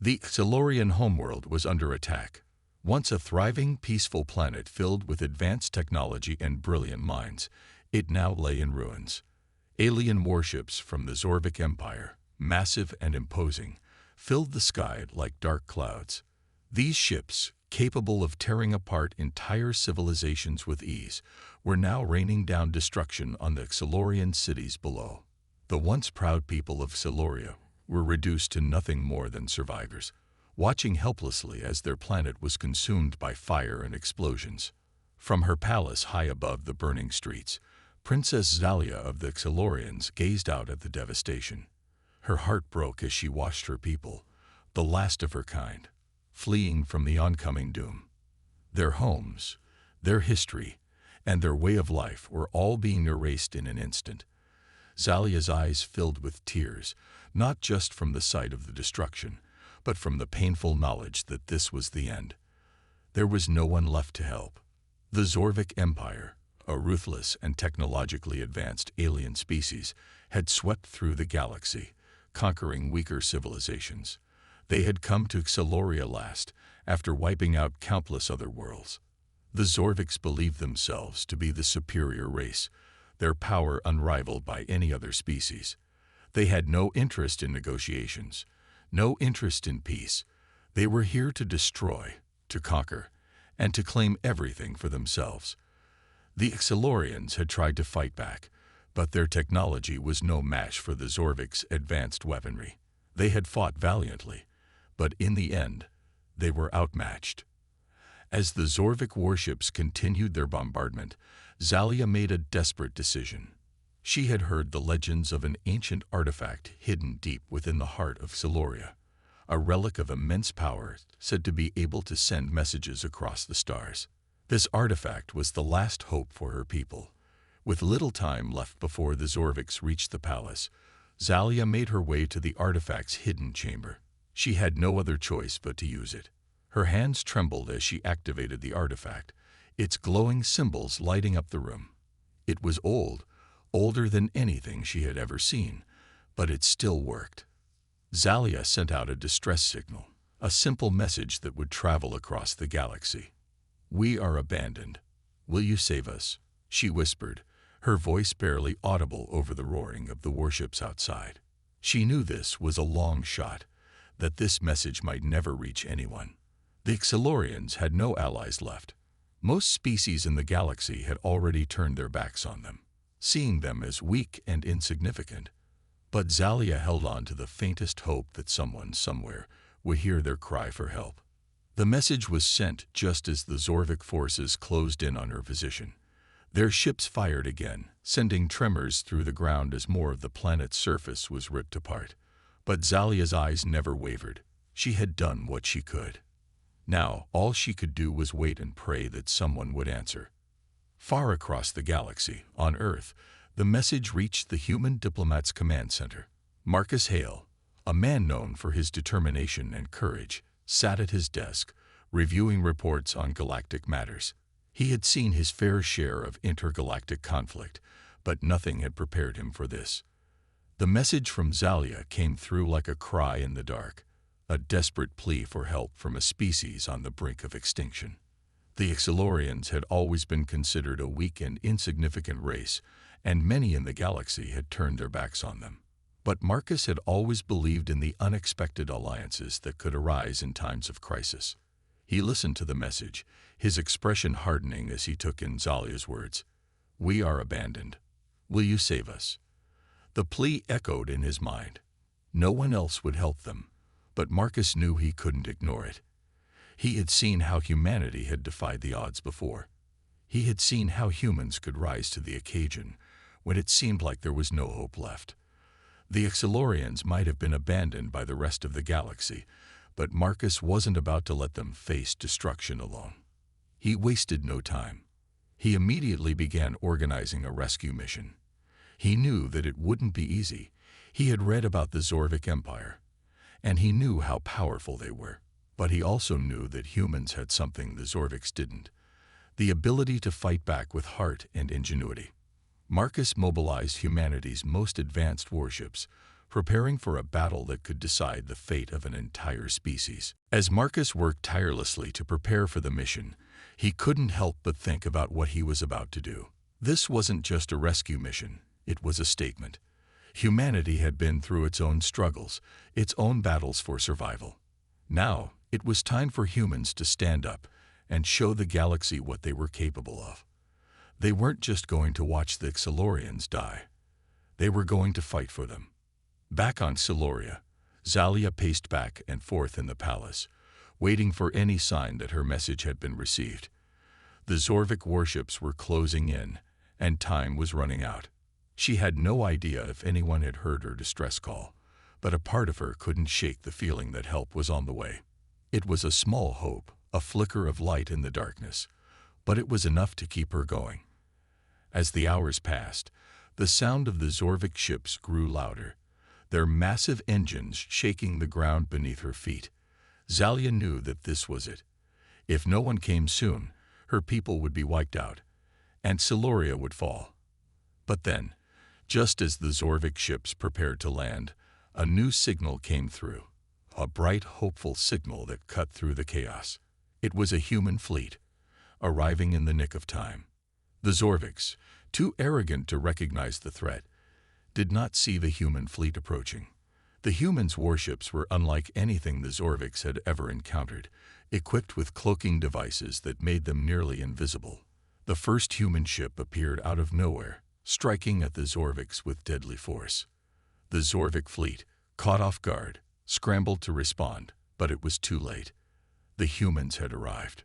The Xilorian homeworld was under attack. Once a thriving, peaceful planet filled with advanced technology and brilliant minds, it now lay in ruins. Alien warships from the Zorvik Empire, massive and imposing, filled the sky like dark clouds. These ships, capable of tearing apart entire civilizations with ease, were now raining down destruction on the Xilorian cities below. The once proud people of Xiloria were reduced to nothing more than survivors, watching helplessly as their planet was consumed by fire and explosions. From her palace high above the burning streets, Princess Xalia of the Xilorians gazed out at the devastation. Her heart broke as she watched her people, the last of her kind, fleeing from the oncoming doom. Their homes, their history, and their way of life were all being erased in an instant. Xalia's eyes filled with tears, not just from the sight of the destruction, but from the painful knowledge that this was the end. There was no one left to help. The Zorvik Empire, a ruthless and technologically advanced alien species, had swept through the galaxy, conquering weaker civilizations. They had come to Xiloria last, after wiping out countless other worlds. The Zorviks believed themselves to be the superior race, their power unrivaled by any other species. They had no interest in negotiations, no interest in peace. They were here to destroy, to conquer, and to claim everything for themselves. The Xilorians had tried to fight back, but their technology was no match for the Zorviks' advanced weaponry. They had fought valiantly, but in the end, they were outmatched. As the Zorvik warships continued their bombardment, Xalia made a desperate decision. She had heard the legends of an ancient artifact hidden deep within the heart of Xiloria, a relic of immense power said to be able to send messages across the stars. This artifact was the last hope for her people. With little time left before the Zorviks reached the palace, Xalia made her way to the artifact's hidden chamber. She had no other choice but to use it. Her hands trembled as she activated the artifact, its glowing symbols lighting up the room. It was old, older than anything she had ever seen, but it still worked. Xalia sent out a distress signal, a simple message that would travel across the galaxy. "We are abandoned. Will you save us?" she whispered, her voice barely audible over the roaring of the warships outside. She knew this was a long shot, that this message might never reach anyone. The Xilorians had no allies left. Most species in the galaxy had already turned their backs on them, seeing them as weak and insignificant. But Xalia held on to the faintest hope that someone somewhere would hear their cry for help. The message was sent just as the Zorvik forces closed in on her position. Their ships fired again, sending tremors through the ground as more of the planet's surface was ripped apart. But Xalia's eyes never wavered. She had done what she could. Now, all she could do was wait and pray that someone would answer. Far across the galaxy, on Earth, the message reached the human diplomat's command center. Marcus Hale, a man known for his determination and courage, sat at his desk, reviewing reports on galactic matters. He had seen his fair share of intergalactic conflict, but nothing had prepared him for this. The message from Xalia came through like a cry in the dark, a desperate plea for help from a species on the brink of extinction. The Xilorians had always been considered a weak and insignificant race, and many in the galaxy had turned their backs on them. But Marcus had always believed in the unexpected alliances that could arise in times of crisis. He listened to the message, his expression hardening as he took in Xalia's words. "We are abandoned. Will you save us?" The plea echoed in his mind. No one else would help them, but Marcus knew he couldn't ignore it. He had seen how humanity had defied the odds before. He had seen how humans could rise to the occasion when it seemed like there was no hope left. The Xilorians might have been abandoned by the rest of the galaxy, but Marcus wasn't about to let them face destruction alone. He wasted no time. He immediately began organizing a rescue mission. He knew that it wouldn't be easy. He had read about the Zorvik Empire, and he knew how powerful they were. But he also knew that humans had something the Zorviks didn't: the ability to fight back with heart and ingenuity. Marcus mobilized humanity's most advanced warships, preparing for a battle that could decide the fate of an entire species. As Marcus worked tirelessly to prepare for the mission, he couldn't help but think about what he was about to do. This wasn't just a rescue mission, it was a statement. Humanity had been through its own struggles, its own battles for survival. Now, it was time for humans to stand up and show the galaxy what they were capable of. They weren't just going to watch the Xilorians die. They were going to fight for them. Back on Siloria, Xalia paced back and forth in the palace, waiting for any sign that her message had been received. The Zorvik warships were closing in, and time was running out. She had no idea if anyone had heard her distress call, but a part of her couldn't shake the feeling that help was on the way. It was a small hope, a flicker of light in the darkness, but it was enough to keep her going. As the hours passed, the sound of the Zorvik ships grew louder, their massive engines shaking the ground beneath her feet. Xalia knew that this was it. If no one came soon, her people would be wiped out, and Siloria would fall. But then, just as the Zorvik ships prepared to land, a new signal came through, a bright, hopeful signal that cut through the chaos. It was a human fleet, arriving in the nick of time. The Zorviks, too arrogant to recognize the threat, did not see the human fleet approaching. The humans' warships were unlike anything the Zorviks had ever encountered, equipped with cloaking devices that made them nearly invisible. The first human ship appeared out of nowhere, striking at the Zorviks with deadly force. The Zorvik fleet, caught off guard, scrambled to respond, but it was too late. The humans had arrived.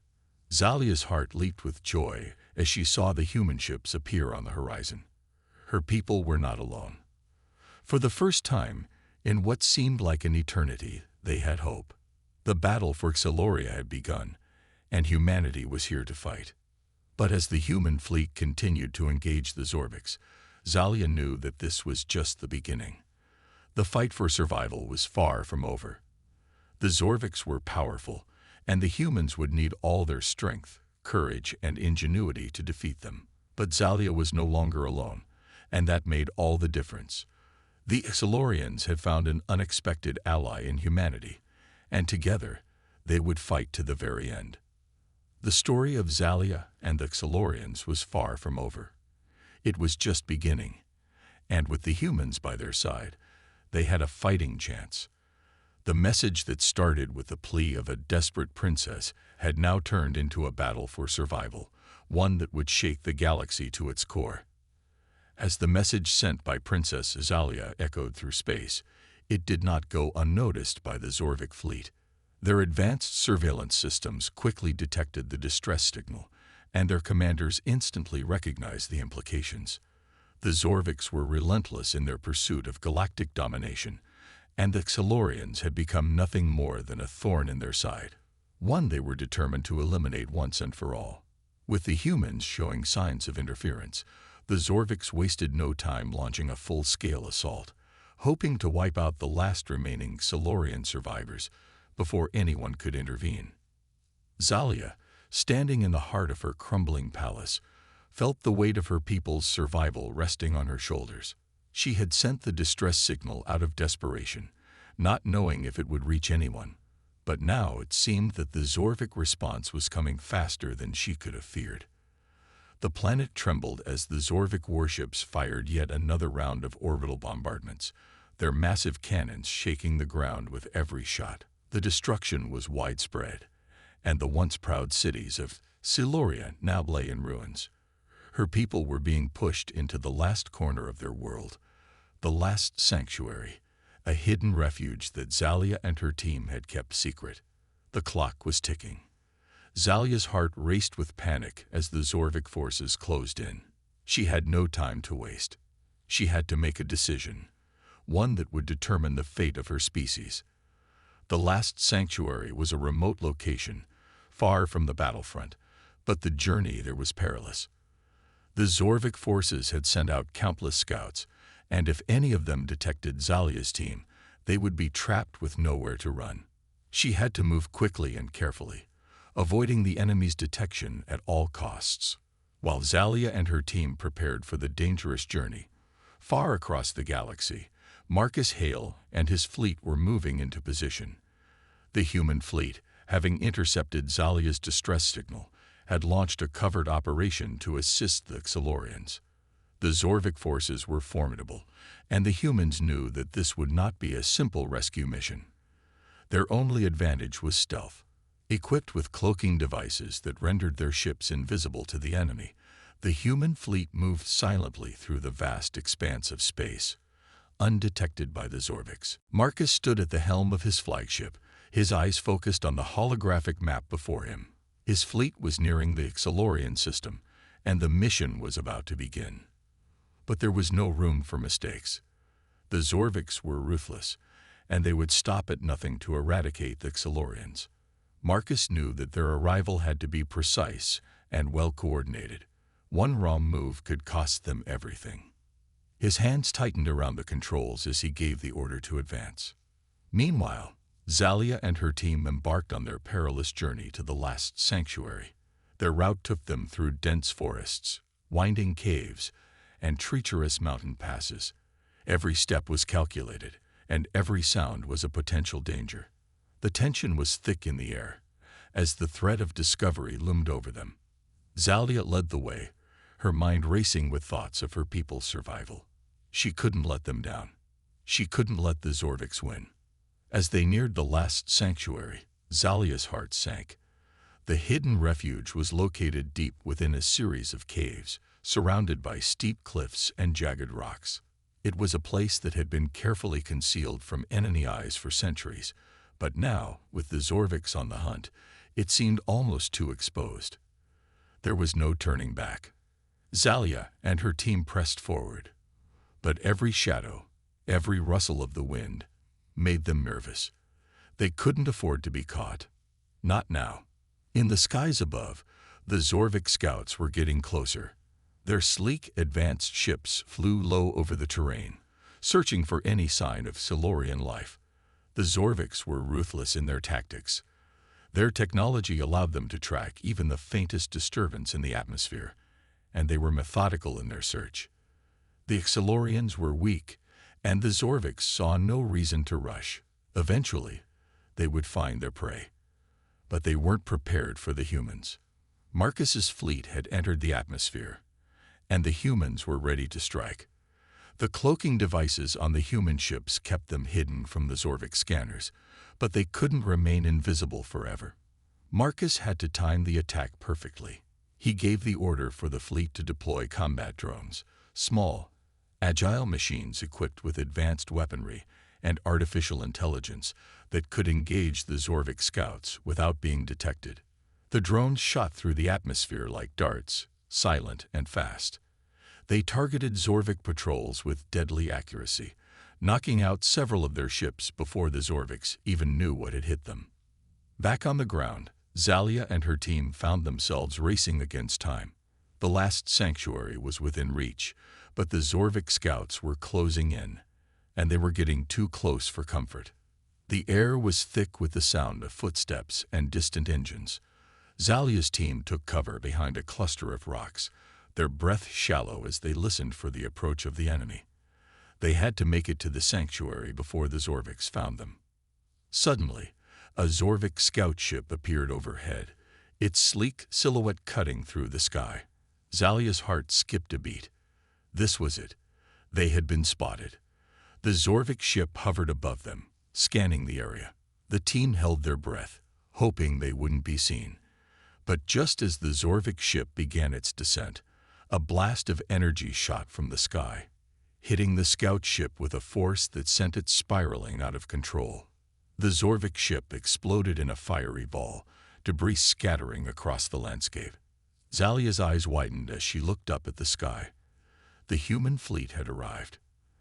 Xalia's heart leaped with joy as she saw the human ships appear on the horizon. Her people were not alone. For the first time, in what seemed like an eternity, they had hope. The battle for Xiloria had begun, and humanity was here to fight. But as the human fleet continued to engage the Zorviks, Xalia knew that this was just the beginning. The fight for survival was far from over. The Zorviks were powerful, and the humans would need all their strength, courage, and ingenuity to defeat them. But Xalia was no longer alone, and that made all the difference. The Xilorians had found an unexpected ally in humanity, and together they would fight to the very end. The story of Xalia and the Xilorians was far from over. It was just beginning, and with the humans by their side, they had a fighting chance. The message that started with the plea of a desperate princess had now turned into a battle for survival, one that would shake the galaxy to its core. As the message sent by Princess Xalia echoed through space, it did not go unnoticed by the Zorvik fleet. Their advanced surveillance systems quickly detected the distress signal, and their commanders instantly recognized the implications. The Zorviks were relentless in their pursuit of galactic domination, and the Xilorians had become nothing more than a thorn in their side, one they were determined to eliminate once and for all. With the humans showing signs of interference, the Zorviks wasted no time launching a full-scale assault, hoping to wipe out the last remaining Xilorian survivors before anyone could intervene. Xalia, standing in the heart of her crumbling palace, felt the weight of her people's survival resting on her shoulders. She had sent the distress signal out of desperation, not knowing if it would reach anyone. But now it seemed that the Zorvik response was coming faster than she could have feared. The planet trembled as the Zorvik warships fired yet another round of orbital bombardments, their massive cannons shaking the ground with every shot. The destruction was widespread, and the once proud cities of Siloria now lay in ruins. Her people were being pushed into the last corner of their world, the last sanctuary, a hidden refuge that Xalia and her team had kept secret. The clock was ticking. Xalia's heart raced with panic as the Zorvik forces closed in. She had no time to waste. She had to make a decision, one that would determine the fate of her species. The last sanctuary was a remote location, far from the battlefront, but the journey there was perilous. The Zorvik forces had sent out countless scouts, and if any of them detected Xalia's team, they would be trapped with nowhere to run. She had to move quickly and carefully, avoiding the enemy's detection at all costs. While Xalia and her team prepared for the dangerous journey, far across the galaxy, Marcus Hale and his fleet were moving into position. The human fleet, having intercepted Zalia's distress signal, had launched a covert operation to assist the Xilorians. The Zorvik forces were formidable, and the humans knew that this would not be a simple rescue mission. Their only advantage was stealth. Equipped with cloaking devices that rendered their ships invisible to the enemy, the human fleet moved silently through the vast expanse of space, undetected by the Zorviks. Marcus stood at the helm of his flagship, his eyes focused on the holographic map before him. His fleet was nearing the Xilorian system, and the mission was about to begin. But there was no room for mistakes. The Zorviks were ruthless, and they would stop at nothing to eradicate the Xilorians. Marcus knew that their arrival had to be precise and well-coordinated. One wrong move could cost them everything. His hands tightened around the controls as he gave the order to advance. Meanwhile, Zalia and her team embarked on their perilous journey to the last sanctuary. Their route took them through dense forests, winding caves, and treacherous mountain passes. Every step was calculated, and every sound was a potential danger. The tension was thick in the air, as the threat of discovery loomed over them. Zalia led the way, her mind racing with thoughts of her people's survival. She couldn't let them down. She couldn't let the Zorviks win. As they neared the last sanctuary, Zalia's heart sank. The hidden refuge was located deep within a series of caves, surrounded by steep cliffs and jagged rocks. It was a place that had been carefully concealed from enemy eyes for centuries, but now, with the Zorviks on the hunt, it seemed almost too exposed. There was no turning back. Zalia and her team pressed forward, but every shadow, every rustle of the wind, made them nervous. They couldn't afford to be caught. Not now. In the skies above, the Zorvik scouts were getting closer. Their sleek, advanced ships flew low over the terrain, searching for any sign of Xilorian life. The Zorviks were ruthless in their tactics. Their technology allowed them to track even the faintest disturbance in the atmosphere, and they were methodical in their search. The Xilorians were weak, and the Zorviks saw no reason to rush. Eventually, they would find their prey. But they weren't prepared for the humans. Marcus's fleet had entered the atmosphere, and the humans were ready to strike. The cloaking devices on the human ships kept them hidden from the Zorvik scanners, but they couldn't remain invisible forever. Marcus had to time the attack perfectly. He gave the order for the fleet to deploy combat drones, small, agile machines equipped with advanced weaponry and artificial intelligence that could engage the Zorvik scouts without being detected. The drones shot through the atmosphere like darts, silent and fast. They targeted Zorvik patrols with deadly accuracy, knocking out several of their ships before the Zorviks even knew what had hit them. Back on the ground, Zalia and her team found themselves racing against time. The last sanctuary was within reach, but the Zorvik scouts were closing in, and they were getting too close for comfort. The air was thick with the sound of footsteps and distant engines. Zalia's team took cover behind a cluster of rocks, their breath shallow as they listened for the approach of the enemy. They had to make it to the sanctuary before the Zorviks found them. Suddenly, a Zorvik scout ship appeared overhead, its sleek silhouette cutting through the sky. Zalia's heart skipped a beat. This was it. They had been spotted. The Zorvik ship hovered above them, scanning the area. The team held their breath, hoping they wouldn't be seen. But just as the Zorvik ship began its descent, a blast of energy shot from the sky, hitting the scout ship with a force that sent it spiraling out of control. The Zorvik ship exploded in a fiery ball, debris scattering across the landscape. Zalia's eyes widened as she looked up at the sky. The human fleet had arrived.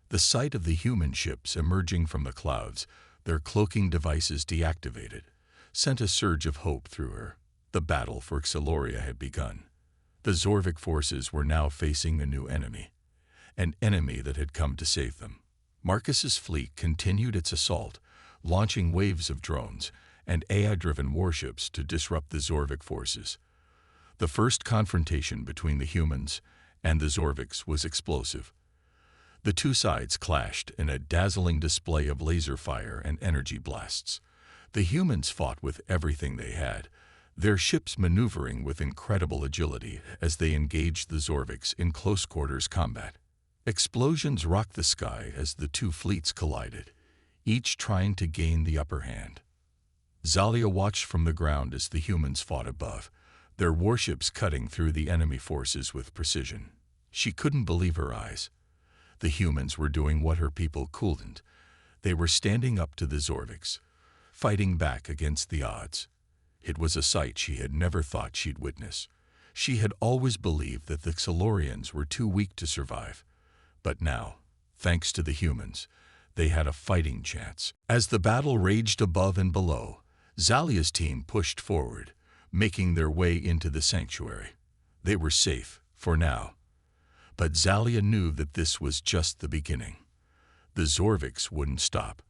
The sight of the human ships emerging from the clouds, their cloaking devices deactivated, sent a surge of hope through her. The battle for Xiloria had begun. The Zorvik forces were now facing a new enemy, an enemy that had come to save them. Marcus's fleet continued its assault, launching waves of drones and AI-driven warships to disrupt the Zorvik forces. The first confrontation between the humans and the Zorviks was explosive. The two sides clashed in a dazzling display of laser fire and energy blasts. The humans fought with everything they had, their ships maneuvering with incredible agility as they engaged the Zorviks in close-quarters combat. Explosions rocked the sky as the two fleets collided, each trying to gain the upper hand. Zalia watched from the ground as the humans fought above, their warships cutting through the enemy forces with precision. She couldn't believe her eyes. The humans were doing what her people couldn't. They were standing up to the Zorviks, fighting back against the odds. It was a sight she had never thought she'd witness. She had always believed that the Xilorians were too weak to survive. But now, thanks to the humans, they had a fighting chance. As the battle raged above and below, Zalia's team pushed forward, making their way into the sanctuary. They were safe, for now. But Zalia knew that this was just the beginning. The Zorviks wouldn't stop.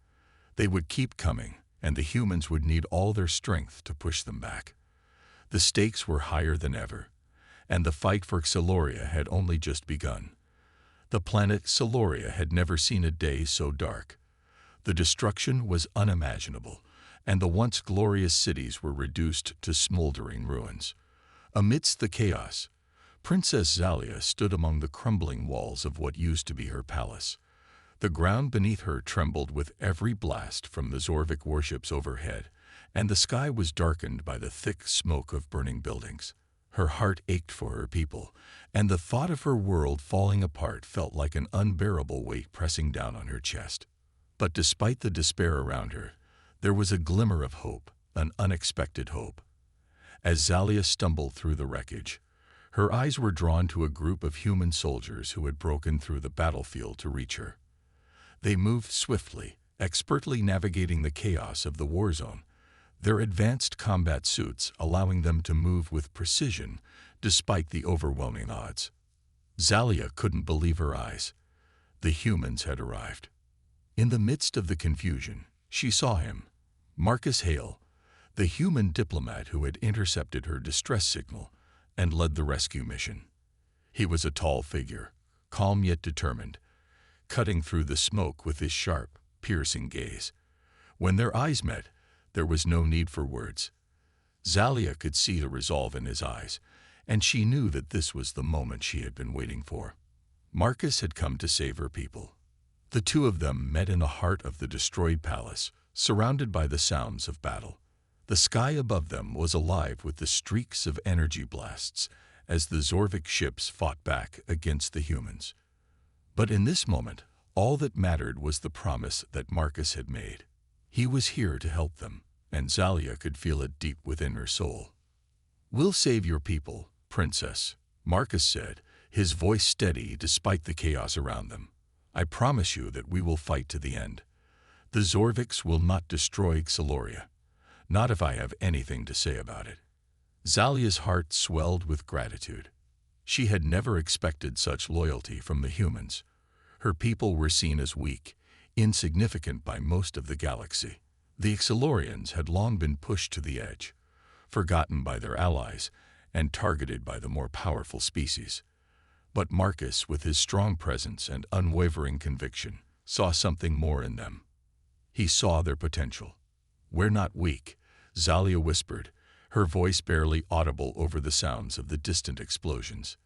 They would keep coming, and the humans would need all their strength to push them back. The stakes were higher than ever, and the fight for Xiloria had only just begun. The planet Xiloria had never seen a day so dark. The destruction was unimaginable, and the once glorious cities were reduced to smoldering ruins. Amidst the chaos, Princess Zalia stood among the crumbling walls of what used to be her palace. The ground beneath her trembled with every blast from the Zorvik warships overhead, and the sky was darkened by the thick smoke of burning buildings. Her heart ached for her people, and the thought of her world falling apart felt like an unbearable weight pressing down on her chest. But despite the despair around her, there was a glimmer of hope, an unexpected hope. As Zalia stumbled through the wreckage, her eyes were drawn to a group of human soldiers who had broken through the battlefield to reach her. They moved swiftly, expertly navigating the chaos of the war zone, their advanced combat suits allowing them to move with precision despite the overwhelming odds. Zalia couldn't believe her eyes. The humans had arrived. In the midst of the confusion, she saw him, Marcus Hale, the human diplomat who had intercepted her distress signal and led the rescue mission. He was a tall figure, calm yet determined, cutting through the smoke with his sharp, piercing gaze. When their eyes met, there was no need for words. Zalia could see the resolve in his eyes, and she knew that this was the moment she had been waiting for. Marcus had come to save her people. The two of them met in the heart of the destroyed palace, surrounded by the sounds of battle. The sky above them was alive with the streaks of energy blasts as the Zorvik ships fought back against the humans. But in this moment, all that mattered was the promise that Marcus had made. He was here to help them, and Zalia could feel it deep within her soul. "We'll save your people, Princess," Marcus said, his voice steady despite the chaos around them. "I promise you that we will fight to the end. The Zorviks will not destroy Xiloria, not if I have anything to say about it." Zalia's heart swelled with gratitude. She had never expected such loyalty from the humans. Her people were seen as weak, insignificant by most of the galaxy. The Xilorians had long been pushed to the edge, forgotten by their allies, and targeted by the more powerful species. But Marcus, with his strong presence and unwavering conviction, saw something more in them. He saw their potential. "We're not weak," Zalia whispered, her voice barely audible over the sounds of the distant explosions.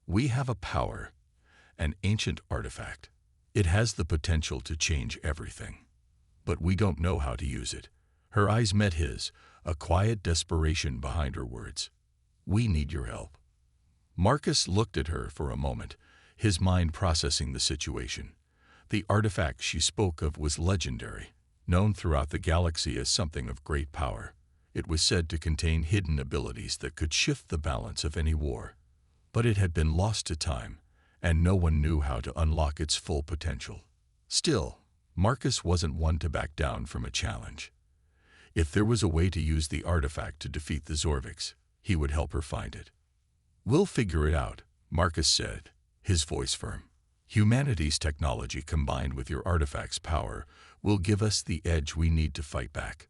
"We have a power, an ancient artifact. It has the potential to change everything. But we don't know how to use it." Her eyes met his, a quiet desperation behind her words. "We need your help." Marcus looked at her for a moment, his mind processing the situation. The artifact she spoke of was legendary, known throughout the galaxy as something of great power. It was said to contain hidden abilities that could shift the balance of any war. But it had been lost to time, and no one knew how to unlock its full potential. Still, Marcus wasn't one to back down from a challenge. If there was a way to use the artifact to defeat the Zorviks, he would help her find it. "We'll figure it out," Marcus said, his voice firm. "Humanity's technology combined with your artifact's power will give us the edge we need to fight back."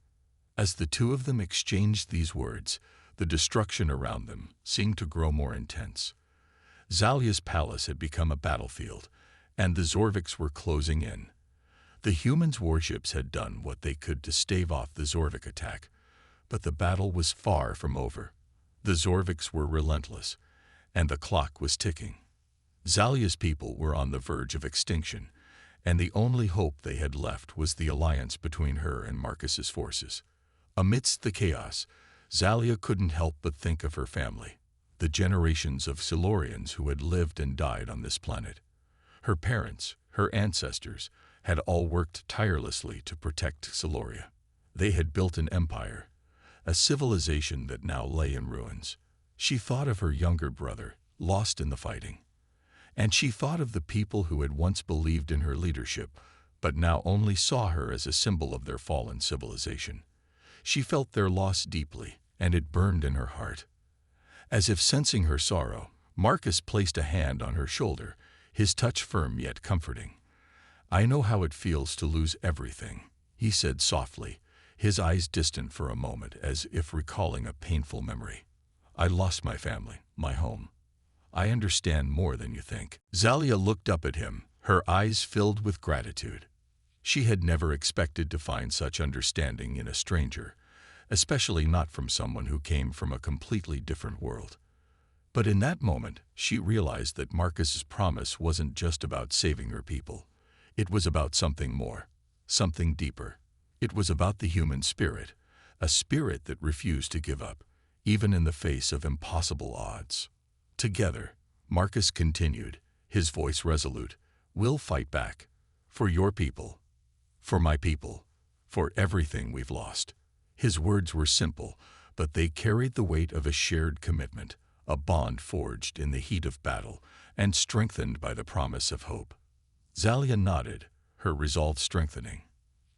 As the two of them exchanged these words, the destruction around them seemed to grow more intense. Zalia's palace had become a battlefield, and the Zorviks were closing in. The humans' warships had done what they could to stave off the Zorvik attack, but the battle was far from over. The Zorviks were relentless, and the clock was ticking. Zalia's people were on the verge of extinction, and the only hope they had left was the alliance between her and Marcus's forces. Amidst the chaos, Zalia couldn't help but think of her family, the generations of Silurians who had lived and died on this planet. Her parents, her ancestors, had all worked tirelessly to protect Siluria. They had built an empire, a civilization that now lay in ruins. She thought of her younger brother, lost in the fighting. And she thought of the people who had once believed in her leadership, but now only saw her as a symbol of their fallen civilization. She felt their loss deeply, and it burned in her heart. As if sensing her sorrow, Marcus placed a hand on her shoulder, his touch firm yet comforting. "I know how it feels to lose everything," he said softly, his eyes distant for a moment as if recalling a painful memory. "I lost my family, my home. I understand more than you think." Zalia looked up at him, her eyes filled with gratitude. She had never expected to find such understanding in a stranger, especially not from someone who came from a completely different world. But in that moment, she realized that Marcus's promise wasn't just about saving her people. It was about something more, something deeper. It was about the human spirit, a spirit that refused to give up, even in the face of impossible odds. Together, Marcus continued, his voice resolute, "We'll fight back. For your people. For my people. For everything we've lost." His words were simple, but they carried the weight of a shared commitment, a bond forged in the heat of battle and strengthened by the promise of hope. Zalia nodded, her resolve strengthening.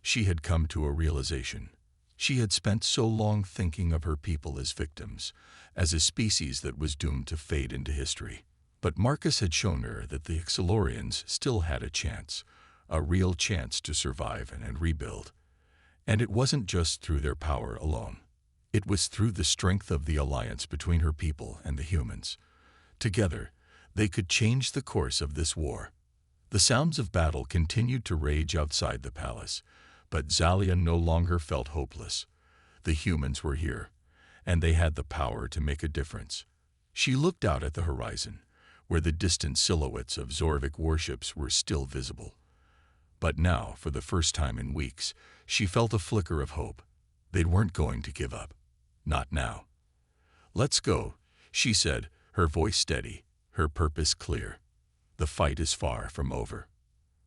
She had come to a realization. She had spent so long thinking of her people as victims, as a species that was doomed to fade into history. But Marcus had shown her that the Silurians still had a chance, a real chance to survive and rebuild. And it wasn't just through their power alone. It was through the strength of the alliance between her people and the humans. Together, they could change the course of this war. The sounds of battle continued to rage outside the palace, but Zalia no longer felt hopeless. The humans were here, and they had the power to make a difference. She looked out at the horizon, where the distant silhouettes of Zorvik warships were still visible. But now, for the first time in weeks, she felt a flicker of hope. They weren't going to give up. Not now. "Let's go," she said, her voice steady, her purpose clear. "The fight is far from over."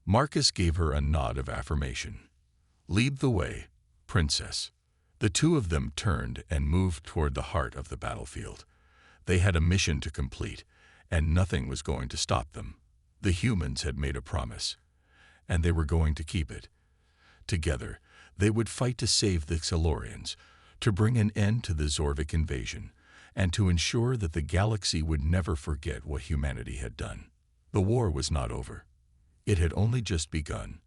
Marcus gave her a nod of affirmation. "Lead the way, princess." The two of them turned and moved toward the heart of the battlefield. They had a mission to complete, and nothing was going to stop them. The humans had made a promise, and they were going to keep it. Together, they would fight to save the Silurians, to bring an end to the Zorvik invasion, and to ensure that the galaxy would never forget what humanity had done. The war was not over. It had only just begun.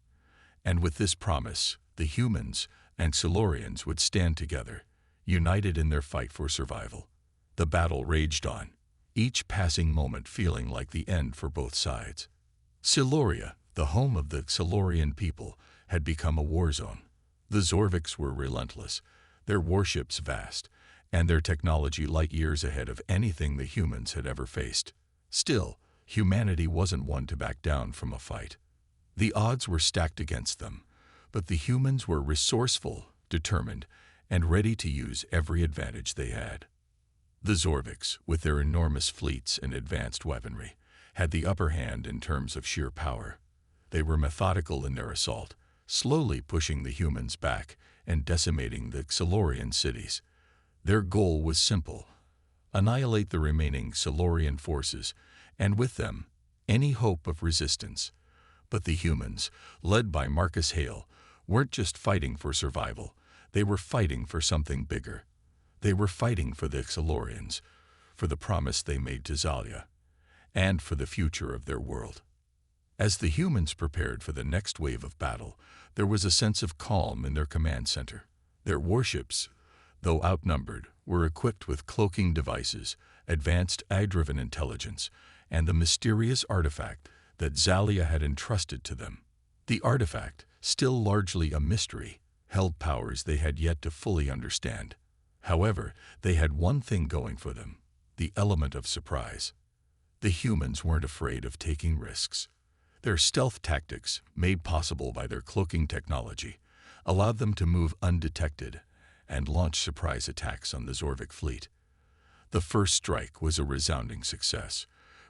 And with this promise, the humans and Silurians would stand together, united in their fight for survival. The battle raged on, each passing moment feeling like the end for both sides. Siluria, the home of the Silurian people, had become a war zone. The Zorviks were relentless, their warships vast, and their technology light years ahead of anything the humans had ever faced. Still, humanity wasn't one to back down from a fight. The odds were stacked against them, but the humans were resourceful, determined, and ready to use every advantage they had. The Zorviks, with their enormous fleets and advanced weaponry, had the upper hand in terms of sheer power. They were methodical in their assault, slowly pushing the humans back and decimating the Silurian cities. Their goal was simple: annihilate the remaining Silurian forces, and with them, any hope of resistance. But the humans, led by Marcus Hale, weren't just fighting for survival. They were fighting for something bigger. They were fighting for the Silurians, for the promise they made to Zalia, and for the future of their world. As the humans prepared for the next wave of battle, there was a sense of calm in their command center. Their warships, though outnumbered, were equipped with cloaking devices, advanced AI-driven intelligence, and the mysterious artifact that Zalia had entrusted to them. The artifact, still largely a mystery, held powers they had yet to fully understand. However, they had one thing going for them: the element of surprise. The humans weren't afraid of taking risks. Their stealth tactics, made possible by their cloaking technology, allowed them to move undetected and launch surprise attacks on the Zorvik fleet. The first strike was a resounding success,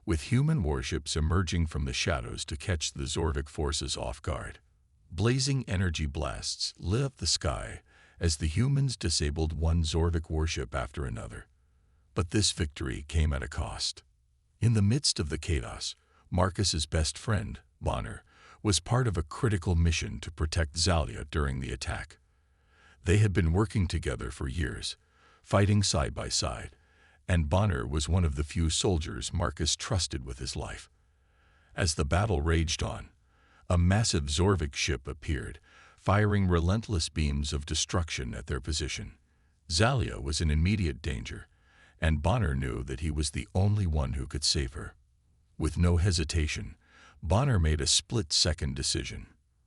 with human warships emerging from the shadows to catch the Zorvik forces off guard. Blazing energy blasts lit up the sky as the humans disabled one Zorvik warship after another. But this victory came at a cost. In the midst of the chaos, Marcus's best friend, Bonner, was part of a critical mission to protect Zalia during the attack. They had been working together for years, fighting side by side, and Bonner was one of the few soldiers Marcus trusted with his life. As the battle raged on, a massive Zorvik ship appeared, firing relentless beams of destruction at their position. Zalia was in immediate danger, and Bonner knew that he was the only one who could save her. With no hesitation, Bonner made a split-second decision.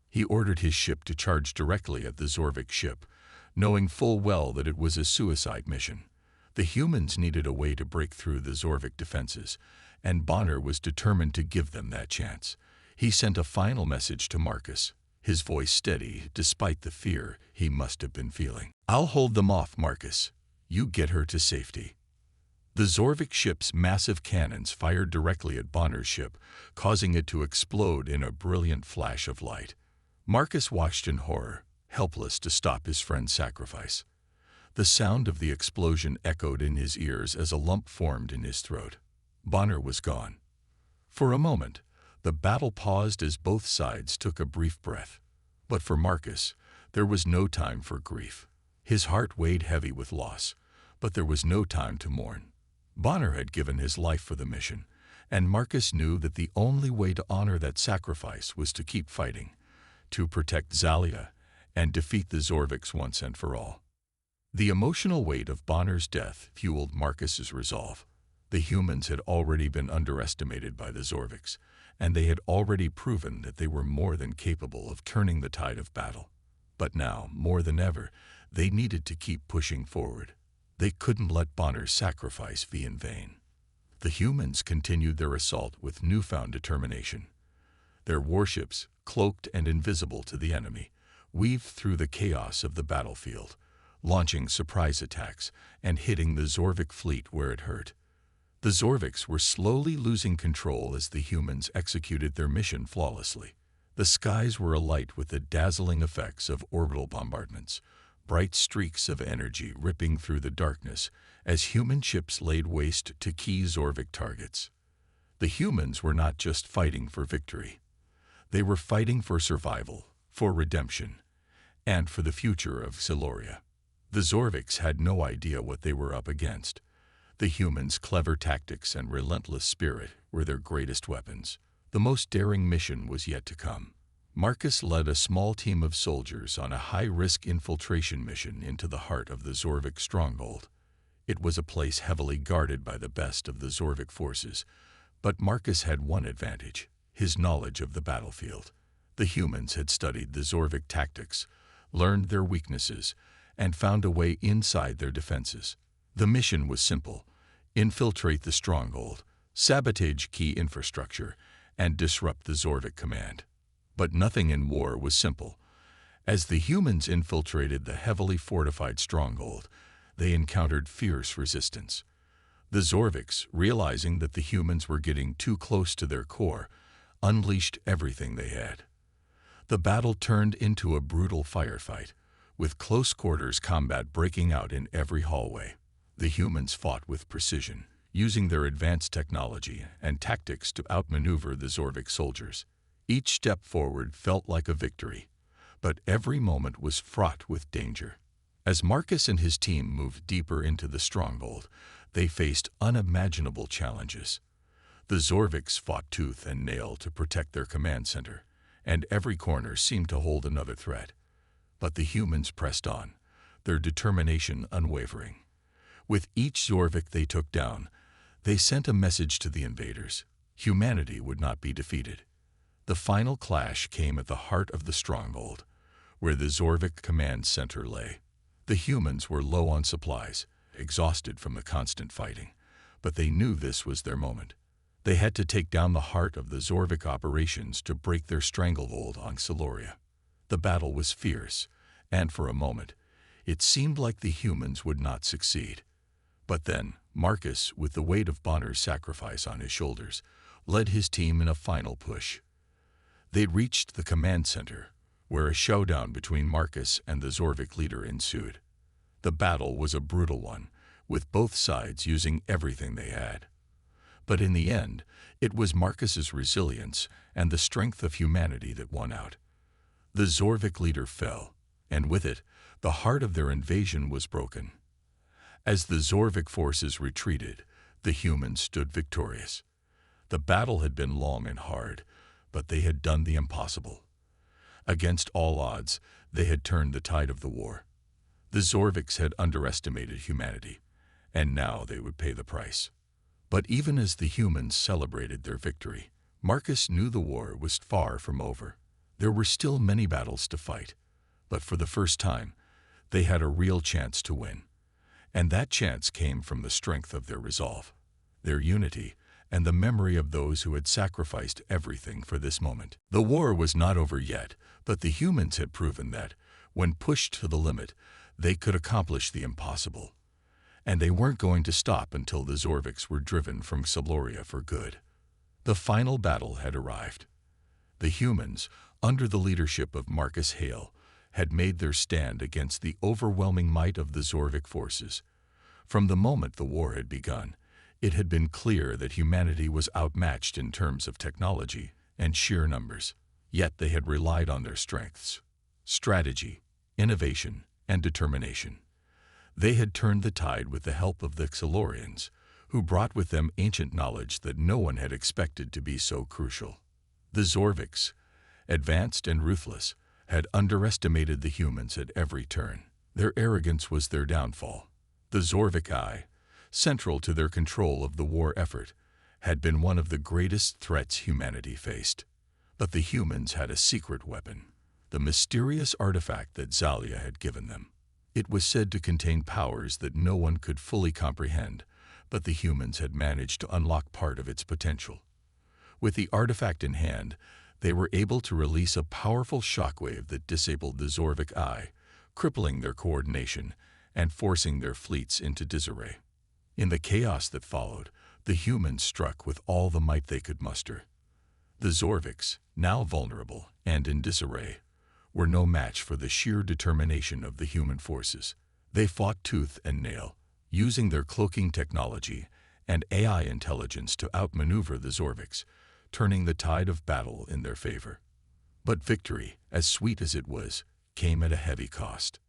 He ordered his ship to charge directly at the Zorvik ship, knowing full well that it was a suicide mission. The humans needed a way to break through the Zorvik defenses, and Bonner was determined to give them that chance. He sent a final message to Marcus, his voice steady despite the fear he must have been feeling. "I'll hold them off, Marcus. You get her to safety." The Zorvik ship's massive cannons fired directly at Bonner's ship, causing it to explode in a brilliant flash of light. Marcus watched in horror, helpless to stop his friend's sacrifice. The sound of the explosion echoed in his ears as a lump formed in his throat. Bonner was gone. For a moment, the battle paused as both sides took a brief breath. But for Marcus, there was no time for grief. His heart weighed heavy with loss, but there was no time to mourn. Bonner had given his life for the mission, and Marcus knew that the only way to honor that sacrifice was to keep fighting, to protect Zalia and defeat the Zorviks once and for all. The emotional weight of Bonner's death fueled Marcus's resolve. The humans had already been underestimated by the Zorviks, and they had already proven that they were more than capable of turning the tide of battle. But now, more than ever, they needed to keep pushing forward. They couldn't let Bonner's sacrifice be in vain. The humans continued their assault with newfound determination. Their warships, cloaked and invisible to the enemy, weaved through the chaos of the battlefield, launching surprise attacks and hitting the Zorvik fleet where it hurt. The Zorviks were slowly losing control as the humans executed their mission flawlessly. The skies were alight with the dazzling effects of orbital bombardments, bright streaks of energy ripping through the darkness as human ships laid waste to key Zorvik targets. The humans were not just fighting for victory. They were fighting for survival, for redemption, and for the future of Siloria. The Zorviks had no idea what they were up against. The humans' clever tactics and relentless spirit were their greatest weapons. The most daring mission was yet to come. Marcus led a small team of soldiers on a high-risk infiltration mission into the heart of the Zorvik stronghold. It was a place heavily guarded by the best of the Zorvik forces, but Marcus had one advantage: his knowledge of the battlefield. The humans had studied the Zorvik tactics, learned their weaknesses, and found a way inside their defenses. The mission was simple: infiltrate the stronghold, sabotage key infrastructure, and disrupt the Zorvik command. But nothing in war was simple. As the humans infiltrated the heavily fortified stronghold, they encountered fierce resistance. The Zorviks, realizing that the humans were getting too close to their core, unleashed everything they had. The battle turned into a brutal firefight, with close-quarters combat breaking out in every hallway. The humans fought with precision, using their advanced technology and tactics to outmaneuver the Zorvik soldiers. Each step forward felt like a victory, but every moment was fraught with danger. As Marcus and his team moved deeper into the stronghold, they faced unimaginable challenges. The Zorviks fought tooth and nail to protect their command center, and every corner seemed to hold another threat. But the humans pressed on, their determination unwavering. With each Zorvik they took down, they sent a message to the invaders: humanity would not be defeated. The final clash came at the heart of the stronghold, where the Zorvik command center lay. The humans were low on supplies, exhausted from the constant fighting, but they knew this was their moment. They had to take down the heart of the Zorvik operations to break their stranglehold on Siloria. The battle was fierce, and for a moment, it seemed like the humans would not succeed. But then, Marcus, with the weight of Bonner's sacrifice on his shoulders, led his team in a final push. They'd reached the command center, where a showdown between Marcus and the Zorvik leader ensued. The battle was a brutal one, with both sides using everything they had. But in the end, it was Marcus's resilience and the strength of humanity that won out. The Zorvik leader fell, and with it, the heart of their invasion was broken. As the Zorvik forces retreated, the humans stood victorious. The battle had been long and hard, but they had done the impossible. Against all odds, they had turned the tide of the war. The Zorviks had underestimated humanity, and now they would pay the price. But even as the humans celebrated their victory, Marcus knew the war was far from over. There were still many battles to fight, but for the first time, they had a real chance to win. And that chance came from the strength of their resolve, their unity, and the memory of those who had sacrificed everything for this moment. The war was not over yet, but the humans had proven that, when pushed to the limit, they could accomplish the impossible. And they weren't going to stop until the Zorviks were driven from Siloria for good. The final battle had arrived. The humans, under the leadership of Marcus Hale, had made their stand against the overwhelming might of the Zorvik forces. From the moment the war had begun, it had been clear that humanity was outmatched in terms of technology and sheer numbers. Yet they had relied on their strengths, strategy, innovation, and determination. They had turned the tide with the help of the Silurians, who brought with them ancient knowledge that no one had expected to be so crucial. The Zorviks, advanced and ruthless, had underestimated the humans at every turn. Their arrogance was their downfall. The Zorvik Eye, central to their control of the war effort, had been one of the greatest threats humanity faced. But the humans had a secret weapon, the mysterious artifact that Zalia had given them. It was said to contain powers that no one could fully comprehend, but the humans had managed to unlock part of its potential. With the artifact in hand, they were able to release a powerful shockwave that disabled the Zorvik Eye, crippling their coordination and forcing their fleets into disarray. In the chaos that followed, the humans struck with all the might they could muster. The Zorviks, now vulnerable and in disarray, were no match for the sheer determination of the human forces. They fought tooth and nail, using their cloaking technology and AI intelligence to outmaneuver the Zorviks, turning the tide of battle in their favor. But victory, as sweet as it was, came at a heavy cost.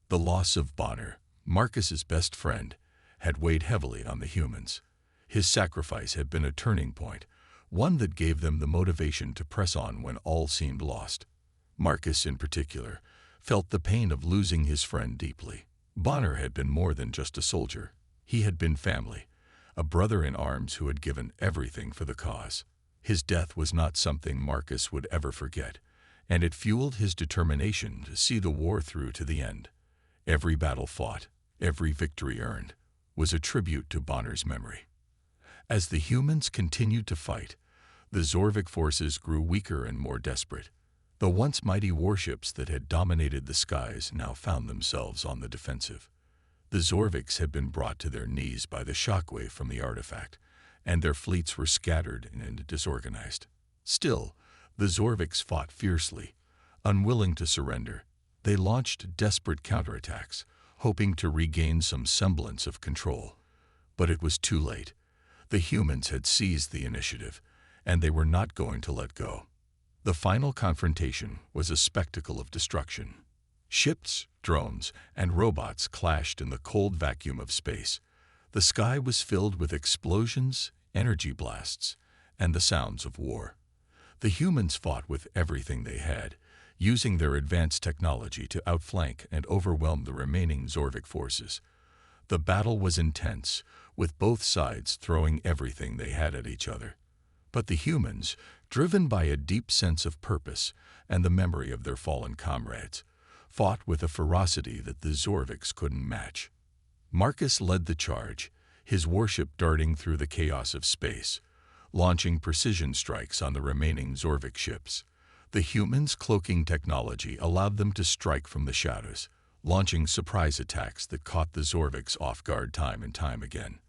The loss of Bonner, Marcus's best friend, had weighed heavily on the humans. His sacrifice had been a turning point, one that gave them the motivation to press on when all seemed lost. Marcus, in particular, felt the pain of losing his friend deeply. Bonner had been more than just a soldier. He had been family, a brother in arms who had given everything for the cause. His death was not something Marcus would ever forget, and it fueled his determination to see the war through to the end. Every battle fought, every victory earned, was a tribute to Bonner's memory. As the humans continued to fight, the Zorvik forces grew weaker and more desperate. The once mighty warships that had dominated the skies now found themselves on the defensive. The Zorviks had been brought to their knees by the shockwave from the artifact, and their fleets were scattered and disorganized. Still, the Zorviks fought fiercely, unwilling to surrender. They launched desperate counterattacks, hoping to regain some semblance of control. But it was too late. The humans had seized the initiative, and they were not going to let go. The final confrontation was a spectacle of destruction. Ships, drones, and robots clashed in the cold vacuum of space. The sky was filled with explosions, energy blasts, and the sounds of war. The humans fought with everything they had, using their advanced technology to outflank and overwhelm the remaining Zorvik forces. The battle was intense, with both sides throwing everything they had at each other. But the humans, driven by a deep sense of purpose and the memory of their fallen comrades, fought with a ferocity that the Zorviks couldn't match. Marcus led the charge, his warship darting through the chaos of space, launching precision strikes on the remaining Zorvik ships. The humans' cloaking technology allowed them to strike from the shadows, launching surprise attacks that caught the Zorviks off guard time and time again.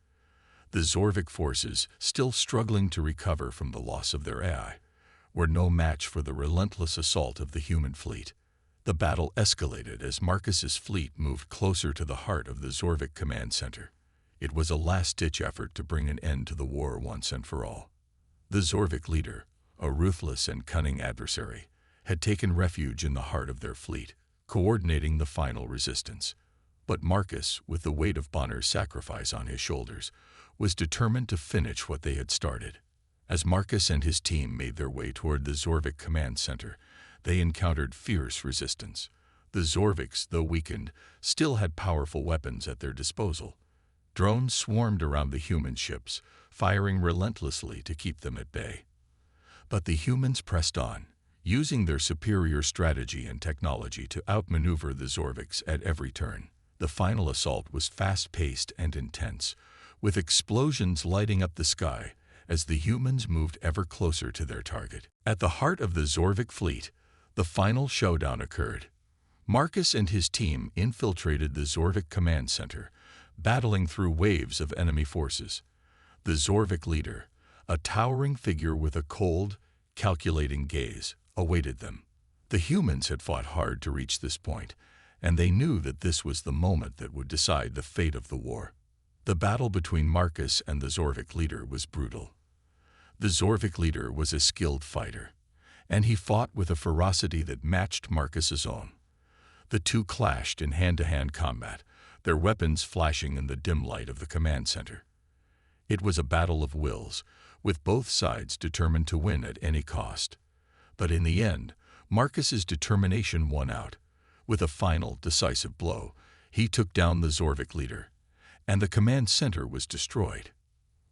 The Zorvik forces, still struggling to recover from the loss of their AI, were no match for the relentless assault of the human fleet. The battle escalated as Marcus's fleet moved closer to the heart of the Zorvik command center. It was a last-ditch effort to bring an end to the war once and for all. The Zorvik leader, a ruthless and cunning adversary, had taken refuge in the heart of their fleet, coordinating the final resistance. But Marcus, with the weight of Bonner's sacrifice on his shoulders, was determined to finish what they had started. As Marcus and his team made their way toward the Zorvik command center, they encountered fierce resistance. The Zorviks, though weakened, still had powerful weapons at their disposal. Drones swarmed around the human ships, firing relentlessly to keep them at bay. But the humans pressed on, using their superior strategy and technology to outmaneuver the Zorviks at every turn. The final assault was fast-paced and intense, with explosions lighting up the sky as the humans moved ever closer to their target. At the heart of the Zorvik fleet, the final showdown occurred. Marcus and his team infiltrated the Zorvik command center, battling through waves of enemy forces. The Zorvik leader, a towering figure with a cold, calculating gaze, awaited them. The humans had fought hard to reach this point, and they knew that this was the moment that would decide the fate of the war. The battle between Marcus and the Zorvik leader was brutal. The Zorvik leader was a skilled fighter, and he fought with a ferocity that matched Marcus's own. The two clashed in hand-to-hand combat, their weapons flashing in the dim light of the command center. It was a battle of wills, with both sides determined to win at any cost. But in the end, Marcus's determination won out. With a final, decisive blow, he took down the Zorvik leader, and the command center was destroyed.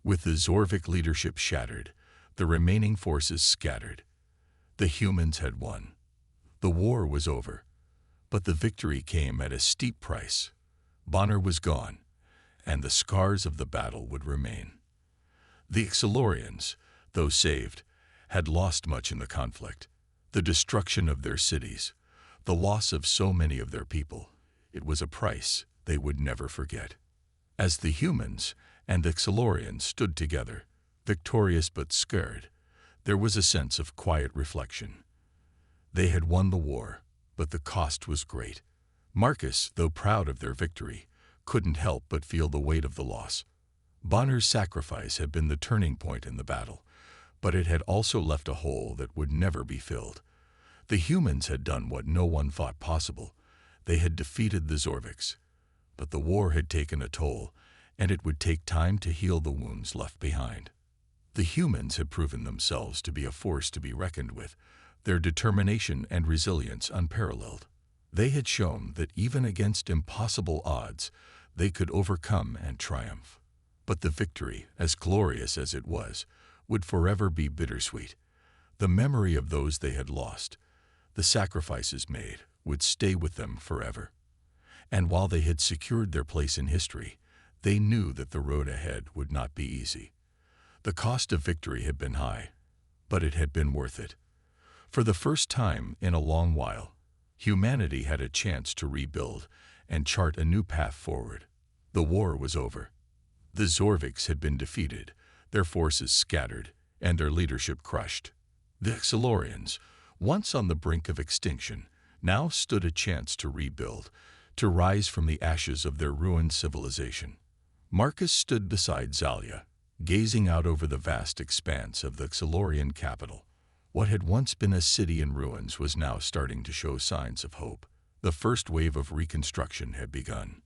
With the Zorvik leadership shattered, the remaining forces scattered. The humans had won. The war was over, but the victory came at a steep price. Bonner was gone, and the scars of the battle would remain. The Xilorians, though saved, had lost much in the conflict. The destruction of their cities, the loss of so many of their people, it was a price they would never forget. As the humans and the Xilorians stood together, victorious but scared, there was a sense of quiet reflection. They had won the war, but the cost was great. Marcus, though proud of their victory, couldn't help but feel the weight of the loss. Bonner's sacrifice had been the turning point in the battle, but it had also left a hole that would never be filled. The humans had done what no one thought possible. They had defeated the Zorviks. But the war had taken a toll, and it would take time to heal the wounds left behind. The humans had proven themselves to be a force to be reckoned with, their determination and resilience unparalleled. They had shown that even against impossible odds, they could overcome and triumph. But the victory, as glorious as it was, would forever be bittersweet. The memory of those they had lost, the sacrifices made, would stay with them forever. And while they had secured their place in history, they knew that the road ahead would not be easy. The cost of victory had been high, but it had been worth it. For the first time in a long while, humanity had a chance to rebuild and chart a new path forward. The war was over. The Zorviks had been defeated, their forces scattered, and their leadership crushed. The Xilorians, once on the brink of extinction, now stood a chance to rebuild, to rise from the ashes of their ruined civilization. Marcus stood beside Zalia, gazing out over the vast expanse of the Xilorian capital. What had once been a city in ruins was now starting to show signs of hope. The first wave of reconstruction had begun.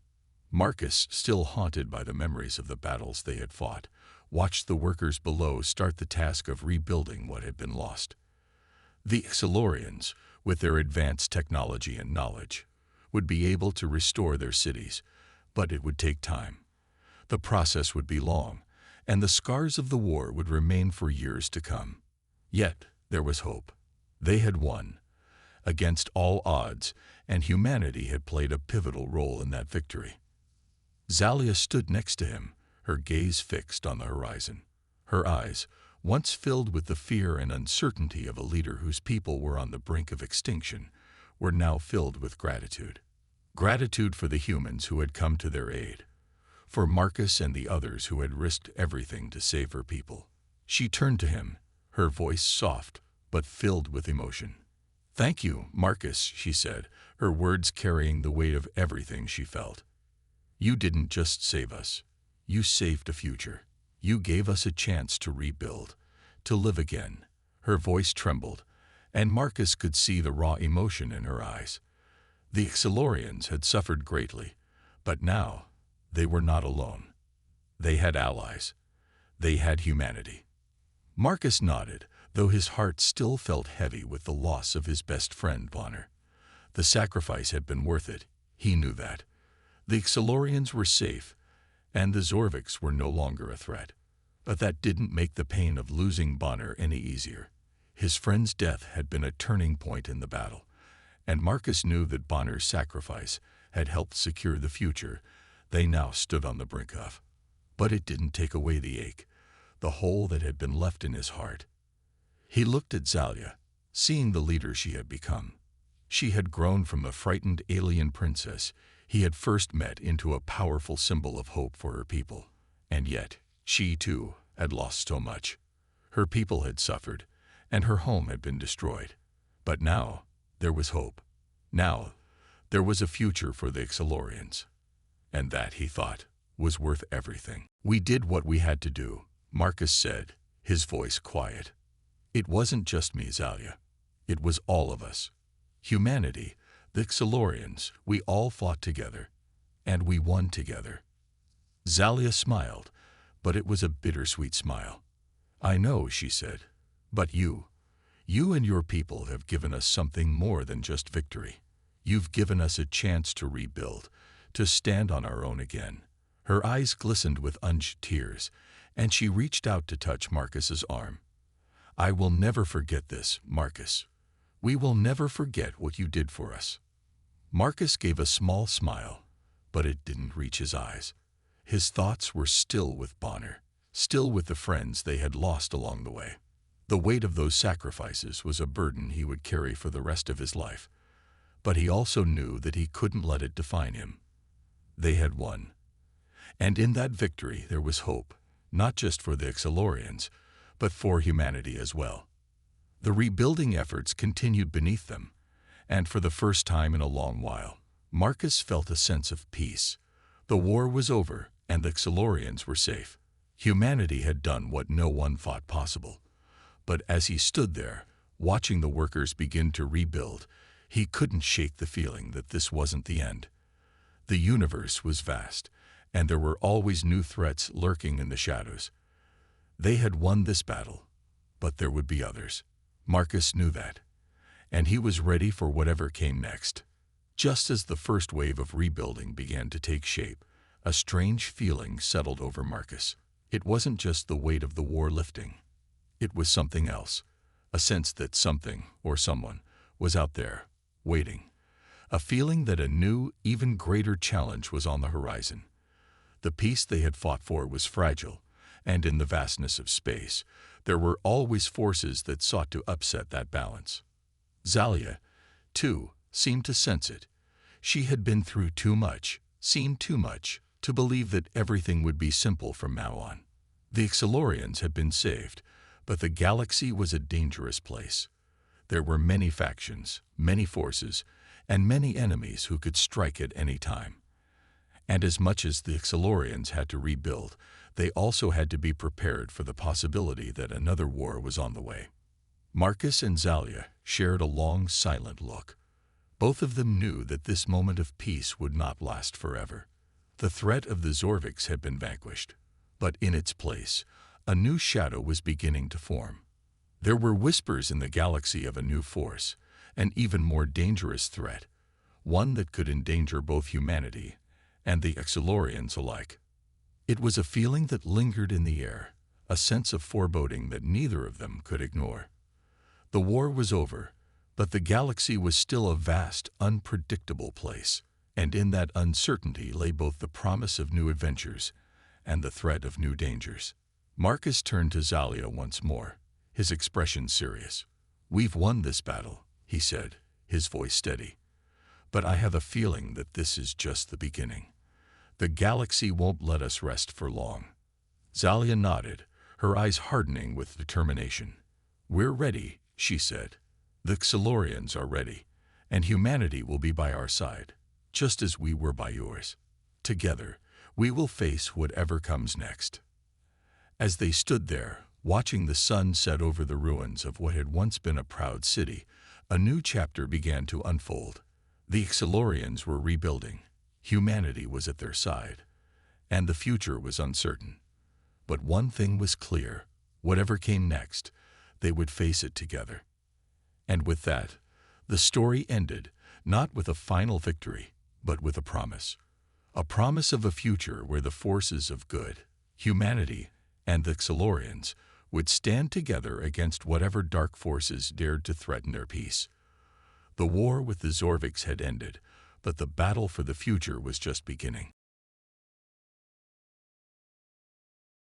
Marcus, still haunted by the memories of the battles they had fought, watched the workers below start the task of rebuilding what had been lost. The Xilorians, with their advanced technology and knowledge, would be able to restore their cities, but it would take time. The process would be long, and the scars of the war would remain for years to come. Yet, there was hope. They had won, against all odds, and humanity had played a pivotal role in that victory. Zalia stood next to him, her gaze fixed on the horizon. Her eyes, once filled with the fear and uncertainty of a leader whose people were on the brink of extinction, were now filled with gratitude. Gratitude for the humans who had come to their aid, for Marcus and the others who had risked everything to save her people. She turned to him, her voice soft but filled with emotion. "Thank you, Marcus," she said, her words carrying the weight of everything she felt. "You didn't just save us. You saved a future. You gave us a chance to rebuild, to live again." Her voice trembled, and Marcus could see the raw emotion in her eyes. The Xilorians had suffered greatly, but now they were not alone. They had allies. They had humanity. Marcus nodded, though his heart still felt heavy with the loss of his best friend Bonner. The sacrifice had been worth it, he knew that. The Xilorians were safe, and the Zorviks were no longer a threat. But that didn't make the pain of losing Bonner any easier. His friend's death had been a turning point in the battle, and Marcus knew that Bonner's sacrifice had helped secure the future they now stood on the brink of. But it didn't take away the ache, the hole that had been left in his heart. He looked at Zalia, seeing the leader she had become. She had grown from a frightened alien princess he had first met into a powerful symbol of hope for her people. And yet, she too had lost so much. Her people had suffered, and her home had been destroyed. But now, there was hope. Now, there was a future for the Xilorians. And that, he thought, was worth everything. "We did what we had to do," Marcus said, his voice quiet. "It wasn't just me, Zalia. It was all of us. Humanity, the Xilorians, we all fought together, and we won together." Zalia smiled, but it was a bittersweet smile. "I know," she said, "but you and your people have given us something more than just victory. You've given us a chance to rebuild, to stand on our own again." Her eyes glistened with unshed tears, and she reached out to touch Marcus's arm. "I will never forget this, Marcus. We will never forget what you did for us." Marcus gave a small smile, but it didn't reach his eyes. His thoughts were still with Bonner, still with the friends they had lost along the way. The weight of those sacrifices was a burden he would carry for the rest of his life, but he also knew that he couldn't let it define him. They had won. And in that victory there was hope, not just for the Xilorians, but for humanity as well. The rebuilding efforts continued beneath them, and for the first time in a long while, Marcus felt a sense of peace. The war was over, and the Xilorians were safe. Humanity had done what no one thought possible. But as he stood there, watching the workers begin to rebuild, he couldn't shake the feeling that this wasn't the end. The universe was vast, and there were always new threats lurking in the shadows. They had won this battle, but there would be others. Marcus knew that, and he was ready for whatever came next. Just as the first wave of rebuilding began to take shape, a strange feeling settled over Marcus. It wasn't just the weight of the war lifting. It was something else, a sense that something or someone was out there, waiting. A feeling that a new, even greater challenge was on the horizon. The peace they had fought for was fragile, and in the vastness of space, there were always forces that sought to upset that balance. Zalia, too, seemed to sense it. She had been through too much, seen too much, to believe that everything would be simple from now on. The Xilorians had been saved, but the galaxy was a dangerous place. There were many factions, many forces, and many enemies who could strike at any time. And as much as the Xilorians had to rebuild, they also had to be prepared for the possibility that another war was on the way. Marcus and Zalia shared a long, silent look. Both of them knew that this moment of peace would not last forever. The threat of the Zorviks had been vanquished, but in its place, a new shadow was beginning to form. There were whispers in the galaxy of a new force, an even more dangerous threat, one that could endanger both humanity and the Xilorians alike. It was a feeling that lingered in the air, a sense of foreboding that neither of them could ignore. The war was over, but the galaxy was still a vast, unpredictable place, and in that uncertainty lay both the promise of new adventures and the threat of new dangers. Marcus turned to Zalia once more, his expression serious. "We've won this battle," he said, his voice steady. "But I have a feeling that this is just the beginning. The galaxy won't let us rest for long." Zalia nodded, her eyes hardening with determination. "We're ready," she said. "The Xilorians are ready, and humanity will be by our side, just as we were by yours. Together, we will face whatever comes next." As they stood there, watching the sun set over the ruins of what had once been a proud city, a new chapter began to unfold. The Xilorians were rebuilding, humanity was at their side, and the future was uncertain. But one thing was clear: whatever came next, they would face it together. And with that, the story ended, not with a final victory, but with a promise. A promise of a future where the forces of good, humanity, and the Xilorians would stand together against whatever dark forces dared to threaten their peace. The war with the Zorviks had ended, but the battle for the future was just beginning.